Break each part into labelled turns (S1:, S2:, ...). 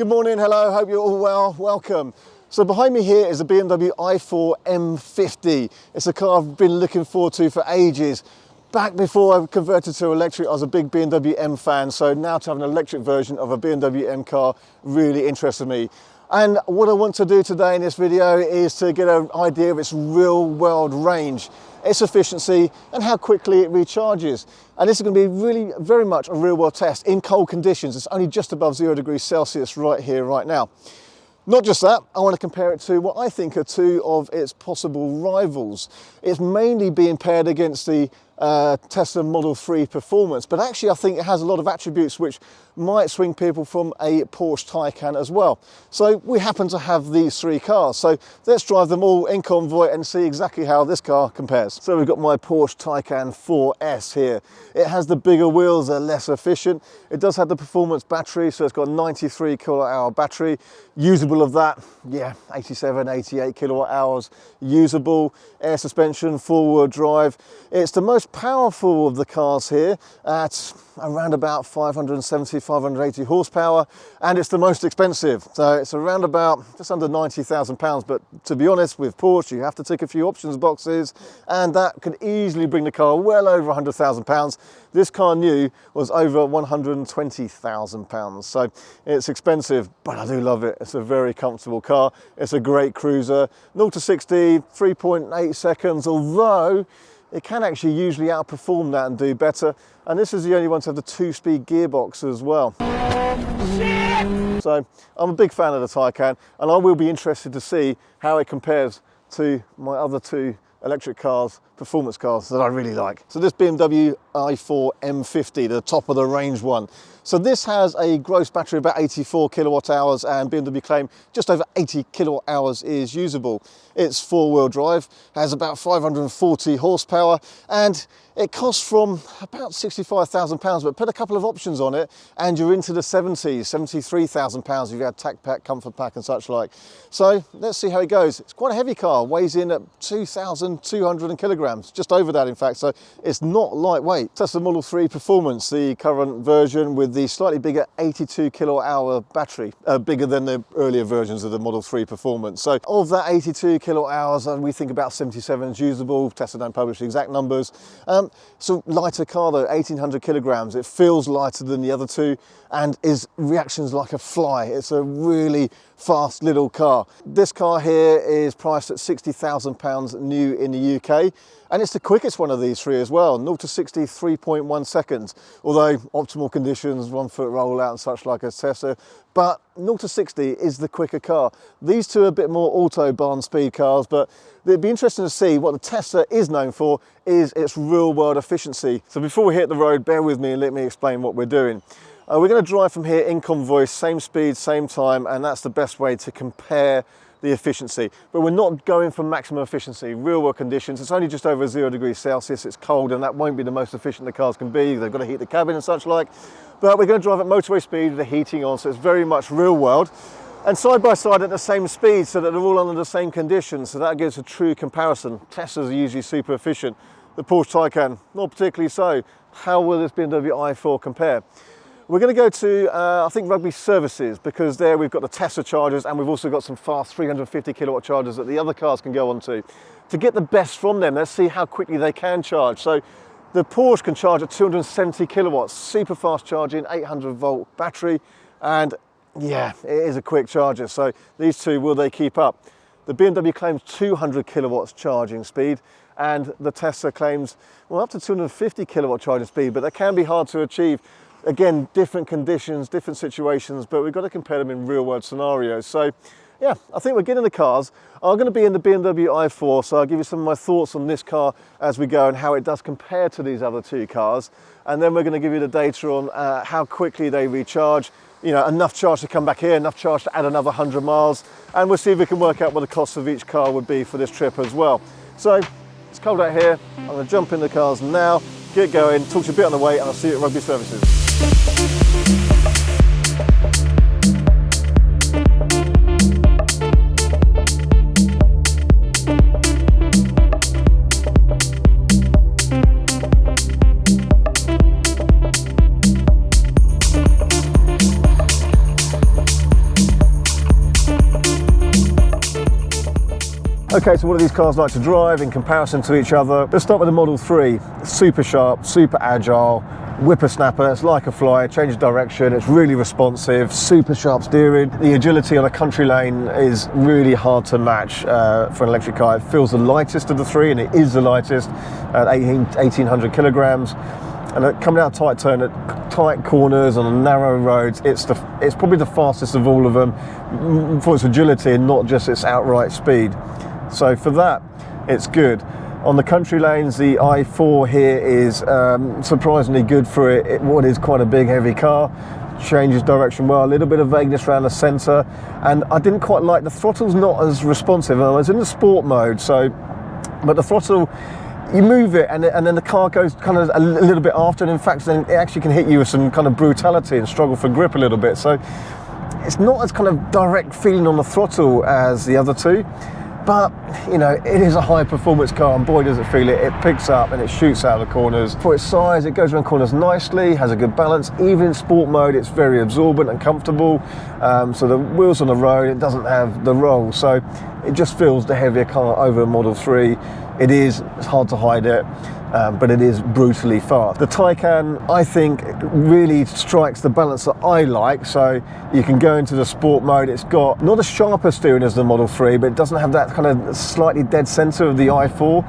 S1: Good morning, hello, hope you're all well, welcome. So behind me here is a BMW i4 M50. It's a car I've been looking forward to for ages. Back before I converted to electric, I was a big BMW M fan, so now to have an electric version of a BMW M car really interested me. And what I want to do today in this video is to get an idea of its real world range, its efficiency and how quickly it recharges. And this is going to be really very much a real world test in cold conditions. It's only just above 0 degrees Celsius right here, right now. Not just that, I want to compare it to what I think are two of its possible rivals. It's mainly being paired against the Tesla Model 3 Performance, but actually I think it has a lot of attributes which might swing people from a Porsche Taycan as well. So we happen to have these three cars, so let's drive them all in convoy and see exactly how this car compares. So we've got my Porsche Taycan 4S here. It has the bigger wheels, they're less efficient. It does have the performance battery, so it's got a 93 kilowatt hour battery. Usable of that, yeah, 87, 88 kilowatt hours usable. Air suspension, four-wheel drive. It's the most powerful of the cars here at around about 570, 580 horsepower, and it's the most expensive. So it's around about just under £90,000. But to be honest, with Porsche, you have to tick a few options boxes, and that could easily bring the car well over £100,000. This car new was over £120,000. So it's expensive, but I do love it. It's a very comfortable car. It's a great cruiser. 0 to 60, 3.8 seconds, although it can actually usually outperform that and do better. And this is the only one to have the 2-speed gearbox as well. So I'm a big fan of the Taycan, and I will be interested to see how it compares to my other two electric cars, performance cars that I really like. So this BMW i4 M50, the top of the range one. So this has a gross battery of about 84 kilowatt hours, and BMW claim just over 80 kilowatt hours is usable. It's four-wheel drive, has about 540 horsepower, and it costs from about £65,000, but put a couple of options on it and you're into the 70s, £73,000 if you had tack pack, comfort pack and such like. So let's see how it goes. It's quite a heavy car, weighs in at 2,200 kilograms, just over that in fact, so it's not lightweight. Tesla Model 3 Performance, the current version with the slightly bigger 82 kilowatt hour battery, bigger than the earlier versions of the Model 3 Performance. So of that 82 kilowatt hours, we think about 77 is usable. Tesla don't publish the exact numbers. It's a lighter car though, 1,800 kilograms. It feels lighter than the other two and reactions like a fly. It's a really fast little car. This car here is priced at £60,000 new in the UK, and it's the quickest one of these three as well. 0 to 60, 3.1 seconds, although optimal conditions, 1 foot rollout and such like a Tesla, but 0 to 60 is the quicker car. These two are a bit more autobahn speed cars, but it'd be interesting to see what the Tesla is known for is its real world efficiency. So before we hit the road, bear with me and let me explain what we're doing. We're going to drive from here in convoy, same speed, same time, and that's the best way to compare the efficiency. But we're not going for maximum efficiency. Real world conditions, it's only just over 0 degrees Celsius, it's cold, and that won't be the most efficient the cars can be. They've got to heat the cabin and such like. But we're going to drive at motorway speed with the heating on, so it's very much real world. And side by side at the same speed, so that they're all under the same conditions, so that gives a true comparison. Teslas are usually super efficient. The Porsche Taycan, not particularly so. How will this BMW i4 compare? We're going to go to, I think, Rugby Services, because there we've got the Tesla chargers and we've also got some fast 350 kilowatt chargers that the other cars can go onto. To get the best from them, let's see how quickly they can charge. So the Porsche can charge at 270 kilowatts, super fast charging, 800 volt battery, and yeah, it is a quick charger. So these two, will they keep up? The BMW claims 200 kilowatts charging speed, and the Tesla claims, well, up to 250 kilowatt charging speed, but that can be hard to achieve. Again, different conditions, different situations, but we've got to compare them in real world scenarios. So yeah, I think we're getting the cars. I'm going to be in the BMW i4, so I'll give you some of my thoughts on this car as we go and how it does compare to these other two cars. And then we're going to give you the data on how quickly they recharge, you know, enough charge to come back here, enough charge to add another 100 miles. And we'll see if we can work out what the cost of each car would be for this trip as well. So it's cold out here. I'm going to jump in the cars now, get going, talk to you a bit on the way, and I'll see you at Rugby Services. Okay, so what do these cars like to drive in comparison to each other? Let's start with the Model 3. Super sharp, super agile, whippersnapper. It's like a fly, changes direction, it's really responsive, super sharp steering. The agility on a country lane is really hard to match for an electric car. It feels the lightest of the three, and it is the lightest at 1800 kilograms. And coming out tight turn at tight corners on narrow roads, it's probably the fastest of all of them for its agility and not just its outright speed. So for that, it's good. On the country lanes, the i4 here is surprisingly good for it. What is quite a big, heavy car. Changes direction well, a little bit of vagueness around the centre, and I didn't quite like the throttle's not as responsive. I was in the sport mode, but the throttle, you move it and then the car goes kind of a little bit after, and in fact then it actually can hit you with some kind of brutality and struggle for grip a little bit. So it's not as kind of direct feeling on the throttle as the other two. But, you know, it is a high performance car, and boy does it feel it. It picks up and it shoots out of the corners. For its size, it goes around corners nicely, has a good balance. Even in sport mode, it's very absorbent and comfortable. So the wheels on the road, it doesn't have the roll. So it just feels the heavier car over a Model 3. It's hard to hide it. But it is brutally fast. The Taycan, I think, really strikes the balance that I like. So you can go into the sport mode. It's got not as sharp a steering as the Model 3, but it doesn't have that kind of slightly dead center of the i4.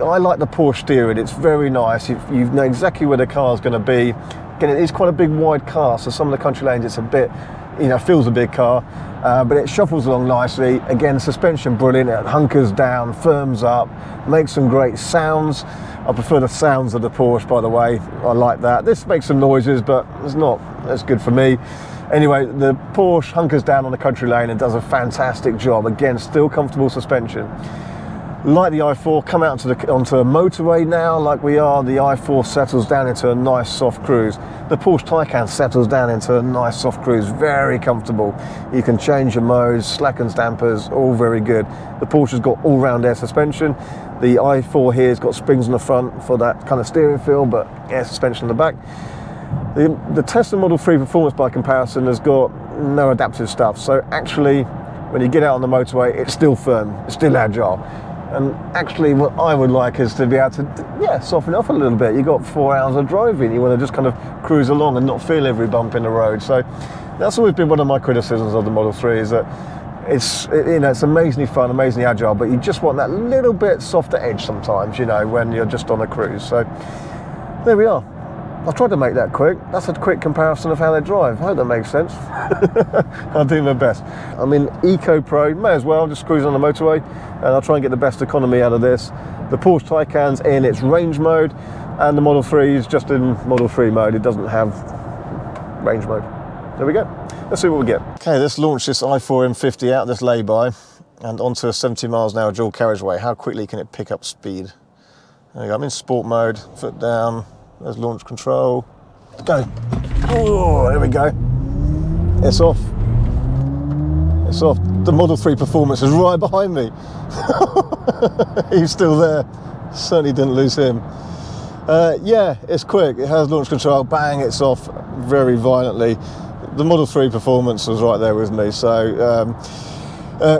S1: I like the Porsche steering. It's very nice. You know exactly where the car's going to be. Again, it is quite a big, wide car, so some of the country lanes, it's a bit, you know, feels a big car, but it shuffles along nicely. Again, suspension brilliant. It hunkers down, firms up, makes some great sounds. I prefer the sounds of the Porsche, by the way. I like that. This makes some noises, but it's not as good for me. Anyway, the Porsche hunkers down on the country lane and does a fantastic job. Again, still comfortable suspension. Like the i4, come out onto a motorway now, like we are. The i4 settles down into a nice soft cruise. The Porsche Taycan settles down into a nice soft cruise, very comfortable. You can change your modes, slackens dampers, all very good. The Porsche's got all-round air suspension. The i4 here's got springs on the front for that kind of steering feel, but air suspension on the back. The Tesla Model 3 Performance, by comparison, has got no adaptive stuff. So actually, when you get out on the motorway, it's still firm, it's still agile. And actually what I would like is to be able to, soften it off a little bit. You've got 4 hours of driving. You want to just kind of cruise along and not feel every bump in the road. So that's always been one of my criticisms of the Model 3, is that it's amazingly fun, amazingly agile, but you just want that little bit softer edge sometimes, you know, when you're just on a cruise. So there we are. I've tried to make that quick. That's a quick comparison of how they drive. I hope that makes sense. I'll do my best. I'm in Eco Pro, may as well, just cruising on the motorway, and I'll try and get the best economy out of this. The Porsche Taycan's in its range mode, and the Model 3 is just in Model 3 mode. It doesn't have range mode. There we go. Let's see what we get. Okay, let's launch this i4 M50 out of this lay-by and onto a 70 miles an hour dual carriageway. How quickly can it pick up speed? There we go. I'm in sport mode, foot down. There's launch control. Go. Oh, there we go. It's off. It's off. The Model 3 Performance is right behind me. He's still there. Certainly didn't lose him. Yeah, it's quick. It has launch control. Bang, it's off very violently. The Model 3 Performance was right there with me. So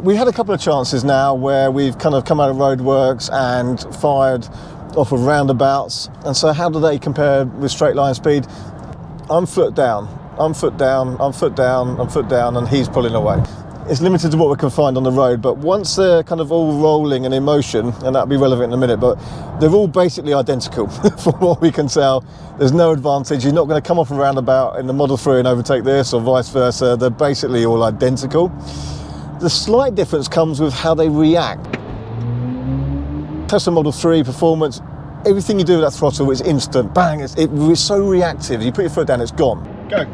S1: we had a couple of chances now where we've kind of come out of roadworks and fired off of roundabouts. And so how do they compare with straight line speed? I'm foot down, I'm foot down, I'm foot down, I'm foot down, and he's pulling away. It's limited to what we can find on the road, but once they're kind of all rolling and in motion, and that'll be relevant in a minute, but they're all basically identical from what we can tell. There's no advantage. You're not going to come off a roundabout in the Model 3 and overtake this, or vice versa. They're basically all identical. The slight difference comes with how they react. Tesla Model 3 Performance, everything you do with that throttle is instant. Bang, it's so reactive. You put your foot down, it's gone. Go.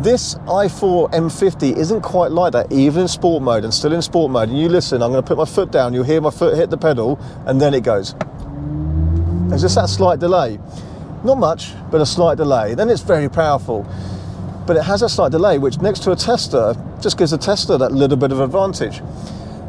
S1: This i4 M50 isn't quite like that, even in sport mode, and still in sport mode. And you listen, I'm going to put my foot down, you'll hear my foot hit the pedal, and then it goes. There's just that slight delay. Not much, but a slight delay. Then it's very powerful. But it has a slight delay, which next to a Tesla, just gives a Tesla that little bit of advantage.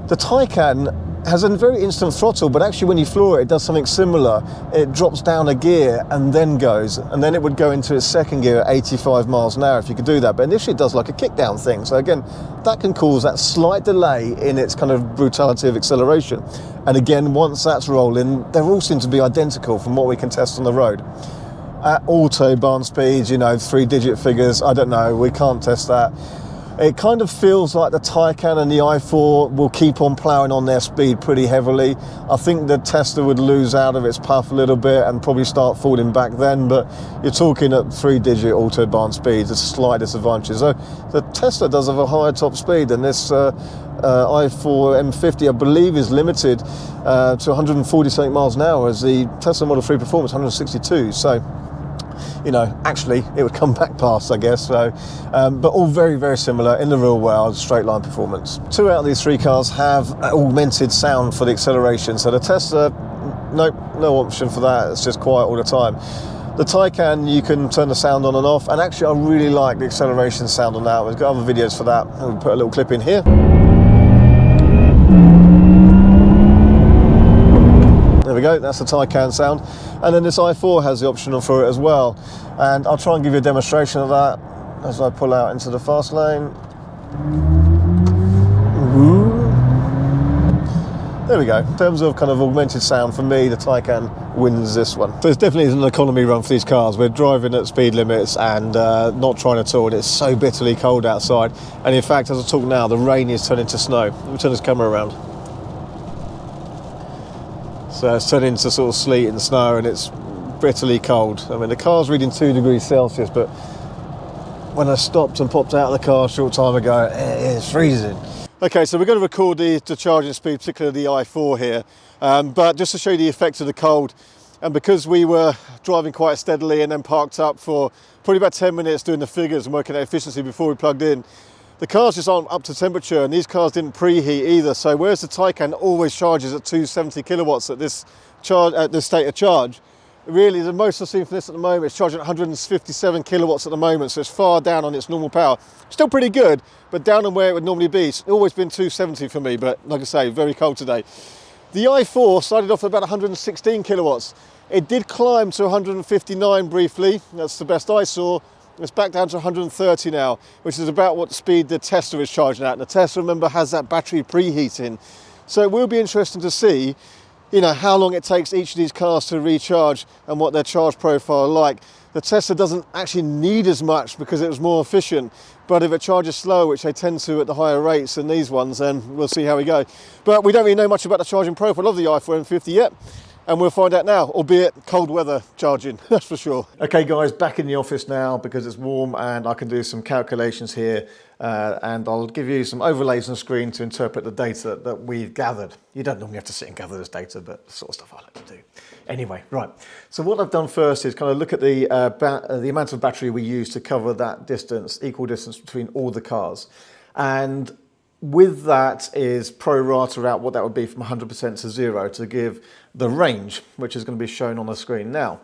S1: The Taycan has a very instant throttle, but actually when you floor it, it does something similar. It drops down a gear and then goes, and then it would go into its second gear at 85 miles an hour if you could do that. But initially it does like a kick down thing. So again, that can cause that slight delay in its kind of brutality of acceleration. And again, once that's rolling, they all seem to be identical from what we can test on the road. At autobahn speeds, you know, 3-digit figures, I don't know, we can't test that. It kind of feels like the Taycan and the i4 will keep on ploughing on their speed pretty heavily. I think the Tesla would lose out of its puff a little bit and probably start falling back then, but you're talking at 3-digit autobahn speeds, it's a slight disadvantage. So the Tesla does have a higher top speed than this i4 M50, I believe, is limited to 147 miles an hour, as the Tesla Model 3 Performance 162. So, you know, actually it would come back past, I guess. So, but all very, very similar in the real world, straight line performance. 2 out of these 3 cars have augmented sound for the acceleration. So the Tesla, nope, no option for that. It's just quiet all the time. The Taycan, you can turn the sound on and off. And actually, I really like the acceleration sound on that. We've got other videos for that. We'll put a little clip in here. There we go, that's the Taycan sound. And then this i4 has the option for it as well. And I'll try and give you a demonstration of that as I pull out into the fast lane. Ooh. There we go. In terms of kind of augmented sound, for me, the Taycan wins this one. So it's definitely an economy run for these cars. We're driving at speed limits and not trying at all. It's so bitterly cold outside. And in fact, as I talk now, the rain is turning to snow. Let me turn this camera around. So it's turned into sort of sleet and snow, and it's bitterly cold. I mean, the car's reading 2 degrees Celsius, but when I stopped and popped out of the car a short time ago, it's freezing. Okay, so we're going to record the charging speed, particularly the i4 here, but just to show you the effect of the cold. And because we were driving quite steadily and then parked up for probably about 10 minutes doing the figures and working out efficiency before we plugged in, the cars just aren't up to temperature, and these cars didn't preheat either. So whereas the Taycan always charges at 270 kilowatts at this state of charge, really the most I've seen from this at the moment is charging at 157 kilowatts at the moment. So it's far down on its normal power. Still pretty good, but down on where it would normally be. It's always been 270 for me, but like I say, very cold today. The i4 started off at about 116 kilowatts. It did climb to 159 briefly. That's the best I saw. It's back down to 130 now, which is about what speed the Tesla is charging at. And the Tesla, remember, has that battery preheating. So it will be interesting to see, you know, how long it takes each of these cars to recharge and what their charge profile are like. The Tesla doesn't actually need as much because it was more efficient. But if it charges slow, which they tend to at the higher rates than these ones, then we'll see how we go. But we don't really know much about the charging profile of the i4 M50 yet. And we'll find out now, albeit cold weather charging, that's for sure. Okay guys, back in the office now because it's warm and I can do some calculations here and I'll give you some overlays on the screen to interpret the data that we've gathered. You don't normally have to sit and gather this data, but the sort of stuff I like to do. Anyway, right. So what I've done first is kind of look at the amount of battery we use to cover that distance, equal distance between all the cars. And with that is pro rata out what that would be from 100% to 0 to give the range, which is going to be shown on the screen now.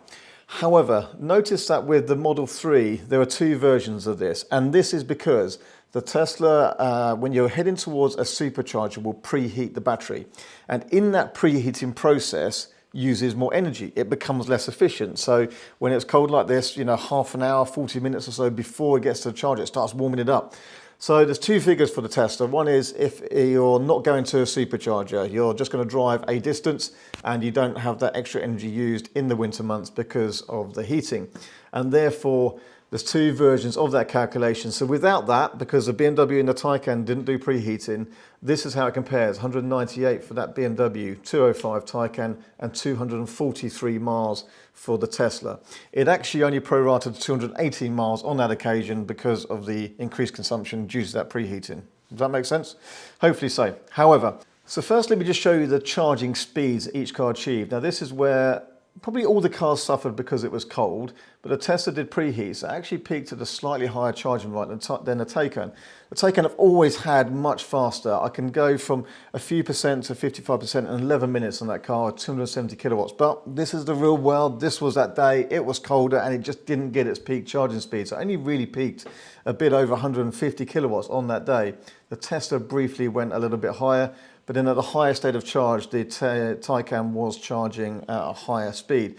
S1: However, notice that with the Model 3, there are 2 versions of this. And this is because the Tesla, when you're heading towards a supercharger, will preheat the battery. And in that preheating process, uses more energy. It becomes less efficient. So when it's cold like this, you know, half an hour, 40 minutes or so before it gets to the charger, it starts warming it up. So there's 2 figures for the Tesla. One is if you're not going to a supercharger, you're just going to drive a distance and you don't have that extra energy used in the winter months because of the heating. And therefore, there's 2 versions of that calculation. So without that, because the BMW and the Taycan didn't do preheating, this is how it compares. 198 for that BMW, 205 Taycan, and 243 miles for the Tesla. It actually only prorated 218 miles on that occasion because of the increased consumption due to that preheating. Does that make sense? Hopefully so. However, so first let me just show you the charging speeds each car achieved. Now this is where probably all the cars suffered because it was cold, but the Tesla did preheat, so it actually peaked at a slightly higher charging rate than the Taycan. The Taycan have always had much faster. I can go from a few percent to 55% in 11 minutes on that car at 270 kilowatts, but this is the real world. This was that day, it was colder and it just didn't get its peak charging speed. So it only really peaked a bit over 150 kilowatts on that day. The Tesla briefly went a little bit higher, but then at the higher state of charge, the Taycan was charging at a higher speed.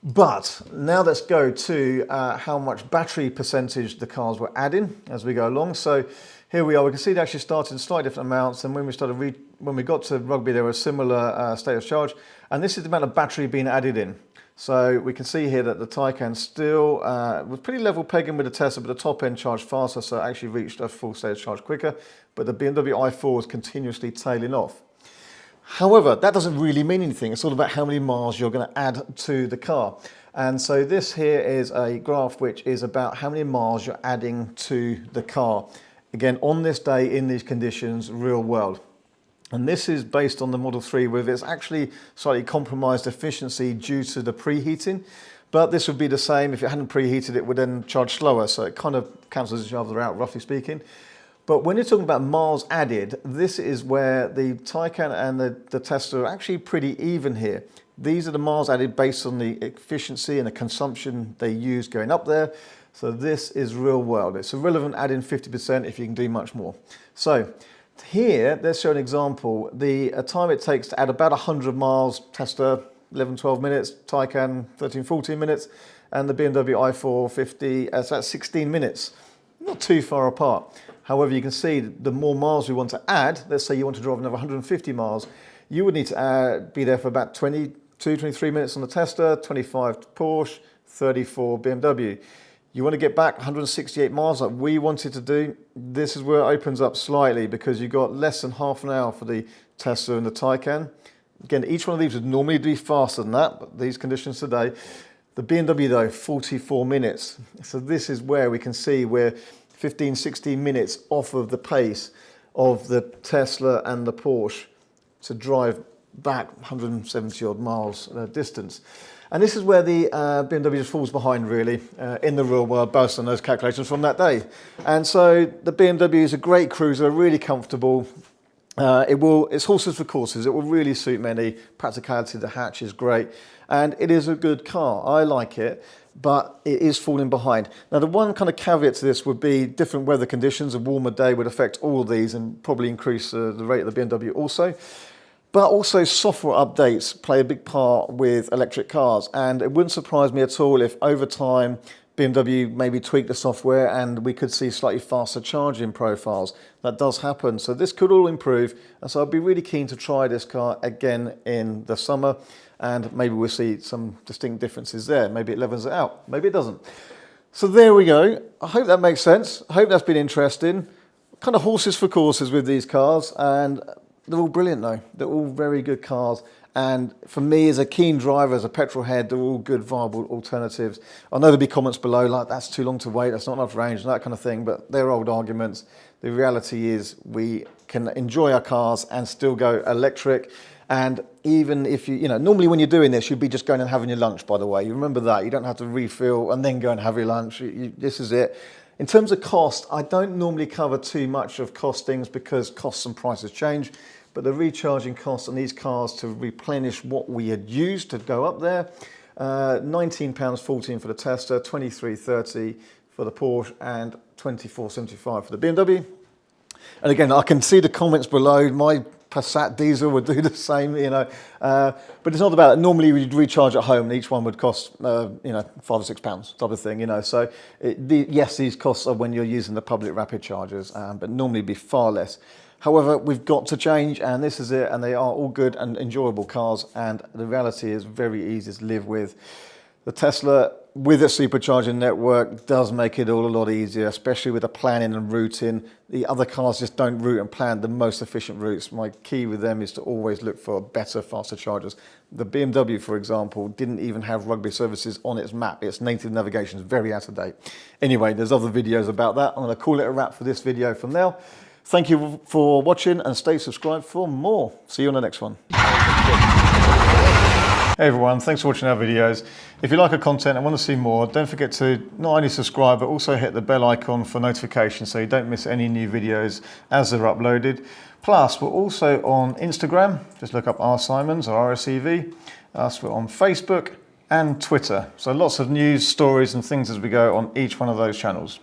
S1: But now let's go to how much battery percentage the cars were adding as we go along. So here we are. We can see they actually started in slightly different amounts, and when we got to Rugby, there was a similar state of charge. And this is the amount of battery being added in. So we can see here that the Taycan still was pretty level pegging with the Tesla, but the top end charged faster, so it actually reached a full state of charge quicker. But the BMW i4 was continuously tailing off. However, that doesn't really mean anything. It's all about how many miles you're going to add to the car. And so this here is a graph which is about how many miles you're adding to the car. Again, on this day, in these conditions, real world. And this is based on the Model 3 with its actually slightly compromised efficiency due to the preheating. But this would be the same. If it hadn't preheated, it would then charge slower. So it kind of cancels each other out, roughly speaking. But when you're talking about miles added, this is where the Taycan and the Tesla are actually pretty even here. These are the miles added based on the efficiency and the consumption they use going up there. So this is real world. It's irrelevant adding 50% if you can do much more. So here, let's show an example. The time it takes to add about 100 miles, Tesla 11, 12 minutes, Taycan 13, 14 minutes, and the BMW i4 50, that's about 16 minutes. Not too far apart. However, you can see the more miles we want to add, let's say you want to drive another 150 miles, you would need to be there for about 22, 23 minutes on the Tesla, 25 Porsche, 34 BMW. You want to get back 168 miles like we wanted to do, this is where it opens up slightly because you've got less than half an hour for the Tesla and the Taycan. Again, each one of these would normally be faster than that, but these conditions today. The BMW though, 44 minutes. So this is where we can see we're 15, 16 minutes off of the pace of the Tesla and the Porsche to drive back 170 odd miles distance. And this is where the BMW just falls behind really in the real world based on those calculations from that day. And so the BMW is a great cruiser, really comfortable. It's horses for courses. It will really suit many. Practicality, the hatch is great. And it is a good car. I like it, but it is falling behind. Now, the one kind of caveat to this would be different weather conditions. A warmer day would affect all of these and probably increase the rate of the BMW also. But also software updates play a big part with electric cars. And it wouldn't surprise me at all if over time BMW maybe tweak the software and we could see slightly faster charging profiles. That does happen. So this could all improve. And so I'd be really keen to try this car again in the summer. And maybe we'll see some distinct differences there. Maybe it levels it out. Maybe it doesn't. So there we go. I hope that makes sense. I hope that's been interesting. Kind of horses for courses with these cars. And they're all brilliant though. They're all very good cars. And for me as a keen driver, as a petrol head, they're all good viable alternatives. I know there'll be comments below like that's too long to wait, that's not enough range and that kind of thing, but they're old arguments. The reality is we can enjoy our cars and still go electric. And even if normally when you're doing this, you'd be just going and having your lunch, by the way. You remember that. You don't have to refill and then go and have your lunch. This is it. In terms of cost, I don't normally cover too much of costings because costs and prices change. But the recharging costs on these cars to replenish what we had used to go up there, £19.14 for the Tesla, £23.30 for the Porsche, and £24.75 for the BMW. And again, I can see the comments below. My Passat diesel would do the same, but it's not about it. Normally we'd recharge at home and each one would cost, £5 or £6 type of thing, So yes, these costs are when you're using the public rapid chargers, but normally it'd be far less. However, we've got to change, and this is it, and they are all good and enjoyable cars, and the reality is very easy to live with. The Tesla, with its supercharging network, does make it all a lot easier, especially with the planning and routing. The other cars just don't route and plan the most efficient routes. My key with them is to always look for better, faster chargers. The BMW, for example, didn't even have Rugby services on its map. Its native navigation is very out of date. Anyway, there's other videos about that. I'm going to call it a wrap for this video from now. Thank you for watching and stay subscribed for more. See you on the next one. Hey everyone, thanks for watching our videos. If you like our content and want to see more, don't forget to not only subscribe but also hit the bell icon for notifications so you don't miss any new videos as they're uploaded. Plus, we're also on Instagram. Just look up R Simons or RSEV. We're on Facebook and Twitter. So lots of news, stories and things as we go on each one of those channels.